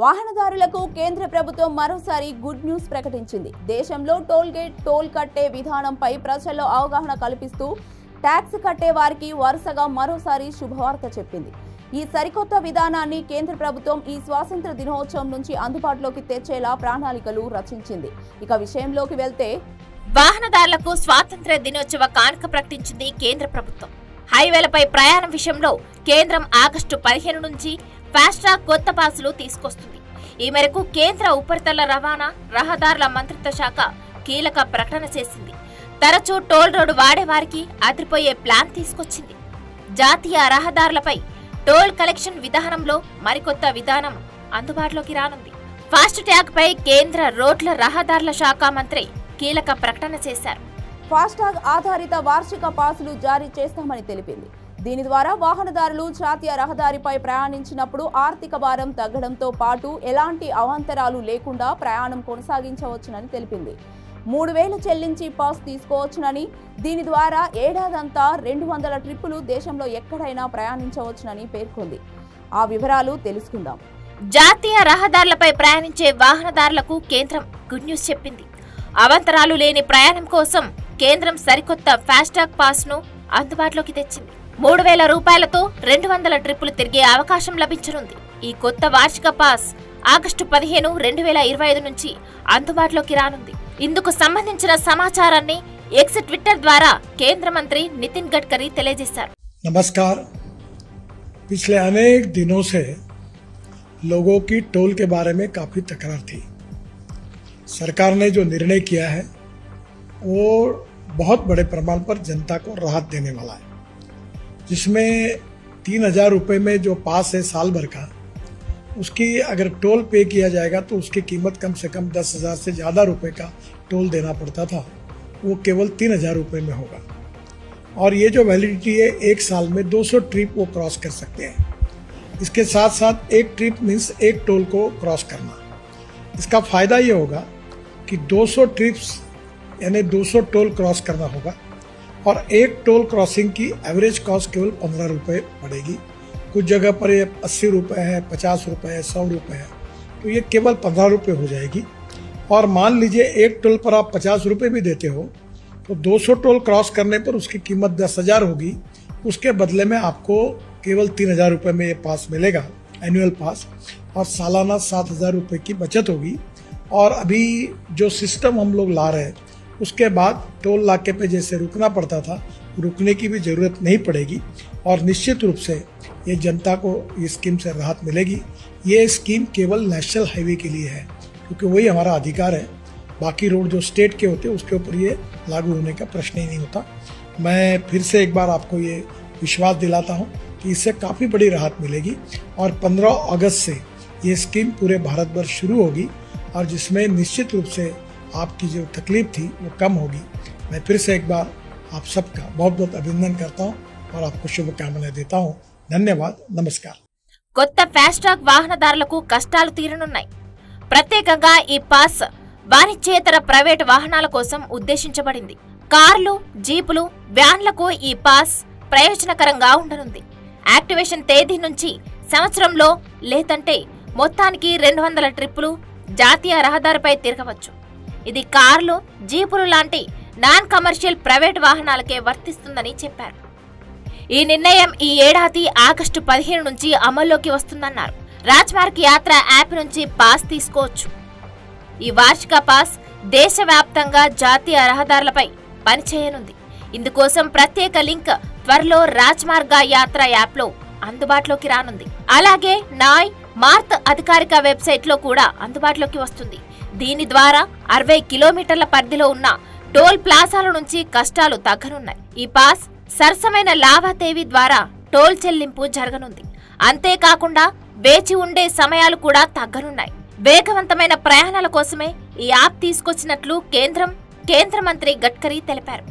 వాహనదారులకు కేంద్ర ప్రభుత్వం మరోసారి గుడ్ న్యూస్ ప్రకటించింది. దేశంలో టోల్ కట్టే విధానంపై ప్రజల్లో అవగాహన కల్పిస్తూ ట్యాక్స్ కట్టే వారికి వరుసగా మరోసారి శుభవార్త చెప్పింది. ఈ సరికొత్త విధానాన్ని కేంద్ర ప్రభుత్వం ఈ స్వాతంత్ర దినోత్సవం నుంచి అందుబాటులోకి తెచ్చేలా ప్రణాళికలు రచించింది. ఇక విషయంలోకి వెళ్తే వాహనదారులకు స్వాతంత్ర దినోత్సవ కానుక ప్రకటించింది కేంద్ర ప్రభుత్వం. హైవేలపై ప్రయాణం విషయంలో కేంద్రం ఆగస్టు 15 నుంచి ఫాస్ట్రాగ్ కొత్త పాసులు తీసుకొస్తుంది. ఈ మేరకు కేంద్ర ఉపరితల రవాణా రహదారుల మంత్రిత్వ శాఖ కీలక ప్రకటన చేసింది. తరచూ టోల్ రోడ్డు వాడేవారికి అదిరిపోయే ప్లాన్ తీసుకొచ్చింది. జాతీయ రహదారులపై టోల్ కలెక్షన్ విధానంలో మరికొత్త విధానం అందుబాటులోకి రానుంది. ఫాస్ట్ ట్యాగ్ పై కేంద్ర రోడ్ల రహదారుల శాఖ మంత్రి కీలక ప్రకటన చేశారు. ఫాస్టాగ్ ఆధారిత వార్షిక పాసులు జారీ చేస్తామని తెలిపింది. దీని ద్వారా వాహనదారులు జాతీయ రహదారిపై ప్రయాణించినప్పుడు ఆర్థిక భారం తగ్గడంతో పాటు ఎలాంటి అవాంతరాలు లేకుండా ప్రయాణం కొనసాగించవచ్చునని తెలిపింది. 3000 చెల్లించి పాస్ తీసుకోవచ్చునని, దీని ద్వారా ఏడాదంతా 200 ట్రిప్పులు దేశంలో ఎక్కడైనా ప్రయాణించవచ్చునని పేర్కొంది. ఆ వివరాలు తెలుసుకుందాం. జాతీయ రహదారులపై ప్రయాణించే వాహనదారులకు కేంద్రం గుడ్ న్యూస్ చెప్పింది. అవాంతరాలు లేని ప్రయాణం కోసం కేంద్రం సరికొత్త ఫాస్టాగ్ పాస్ ను అందుబాటులోకి తెచ్చింది. 3000 రూపాయలతో 200 ట్రిప్పులు తిరిగే అవకాశం లభించనుంది. ఈ కొత్త వార్షిక పాస్ ఆగస్టు 15, 2025 నుంచి అందుబాటులోకి రానుంది. ఇందుకు సంబంధించిన సమాచారాన్ని ఎక్స్ ట్విట్టర్ ద్వారా కేంద్ర మంత్రి నితిన్ गडकरी తెలియజేశారు. नमस्कार। पिछले अनेक दिनों से लोगों की टोल के बारे में काफी तकरार थी। सरकार ने जो निर्णय किया है वो बहुत बड़े प्रमाण पर जनता को राहत देने वाला है, जिसमें 3000 रुपये में जो पास है साल भर का, उसकी अगर टोल पे किया जाएगा तो उसकी कीमत कम से कम 10,000 से ज़्यादा रुपए का टोल देना पड़ता था, वो केवल 3000 रुपये में होगा। और ये जो वैलिडिटी है 1 साल में 200 ट्रिप वो क्रॉस कर सकते हैं। इसके साथ साथ एक ट्रिप मीन्स एक टोल को क्रॉस करना। इसका फ़ायदा ये होगा कि 200 ट्रिप्स यानी 200 टोल क्रॉस करना होगा और एक टोल क्रॉसिंग की एवरेज कॉस्ट केवल 15 रुपये पड़ेगी। कुछ जगह पर ये 80 रुपये है, 50 रुपये है, 100 रुपये है, तो ये केवल 15 रुपये हो जाएगी। और मान लीजिए एक टोल पर आप 50 रुपये भी देते हो तो 200 टोल क्रॉस करने पर उसकी कीमत 10,000 होगी। उसके बदले में आपको केवल 3,000 रुपये में ये पास मिलेगा, एनुअल पास, और सालाना 7,000 रुपये की बचत होगी। और अभी जो सिस्टम हम लोग ला रहे हैं उसके बाद टोल नाके पे जैसे रुकना पड़ता था, रुकने की भी ज़रूरत नहीं पड़ेगी और निश्चित रूप से ये जनता को ये स्कीम से राहत मिलेगी। ये स्कीम केवल नेशनल हाईवे के लिए है क्योंकि वही हमारा अधिकार है। बाकी रोड जो स्टेट के होते हैं उसके ऊपर ये लागू होने का प्रश्न ही नहीं होता। मैं फिर से एक बार आपको ये विश्वास दिलाता हूँ कि इससे काफ़ी बड़ी राहत मिलेगी और 15 अगस्त से ये स्कीम पूरे भारत भर शुरू होगी और जिसमें निश्चित रूप से आपकी जो तकलीफ थी वो कम होगी। मैं फिर से एक बार आप सबका बहुत बहुत अभिनंदन करता हूँ और आपको शुभकामनाएं देता हूँ। धन्यवाद, नमस्कार। కొత్త ఫాస్టాగ్ వాహనదారులకు కష్టాలు తీరనున్నాయి. ప్రత్యేకంగా ఈ పాస్ వాణిజ్యేతర ప్రైవేట్ వాహనాల కోసం ఉద్దేశించబడింది. కార్లు, జీపులు, వ్యాన్లకు ఈ పాస్ ప్రయోజనకరంగా ఉండనుంది. యాక్టివేషన్ తేదీ నుంచి సంవత్సరంలో లేదంటే మొత్తానికి 200 ట్రిప్పులు జాతీయ రహదారిపై తిరగవచ్చు. ఇది కార్లు, జీపులు లాంటి నాన్ కమర్షియల్ ప్రైవేట్ వాహనాలకే వర్తిస్తుందని చెప్పారు. ఈ నిర్ణయం ఈ ఏడాది ఆగస్టు 15 నుంచి అమల్లోకి వస్తుందన్నారు. రాజ్మార్గ్ యాత్ర యాప్ నుంచి పాస్ తీసుకోవచ్చు. ఈ వార్షిక పాస్ దేశవ్యాప్తంగా జాతీయ రహదారులపై పనిచేయనుంది. ఇందుకోసం ప్రత్యేక లింక్ త్వరలో రాజ్మార్గ్ యాత్ర యాప్లో అందుబాటులోకి రానుంది. అలాగే నాయ్ మార్త్ అధికారిక వెబ్సైట్లో కూడా అందుబాటులోకి వస్తుంది. దీని ద్వారా 60 కిలోమీటర్ల పరిధిలో ఉన్న టోల్ ప్లాజాల నుంచి కష్టాలు తగ్గనున్నాయి. ఈ పాస్ సరసమైన లావాదేవీ ద్వారా టోల్ చెల్లింపు జరగనుంది. అంతేకాకుండా వేచి ఉండే సమయాలు కూడా తగ్గనున్నాయి. వేగవంతమైన ప్రయాణాల కోసమే ఈ యాప్ తీసుకొచ్చినట్లు కేంద్ర మంత్రి గడ్కరీ తెలిపారు.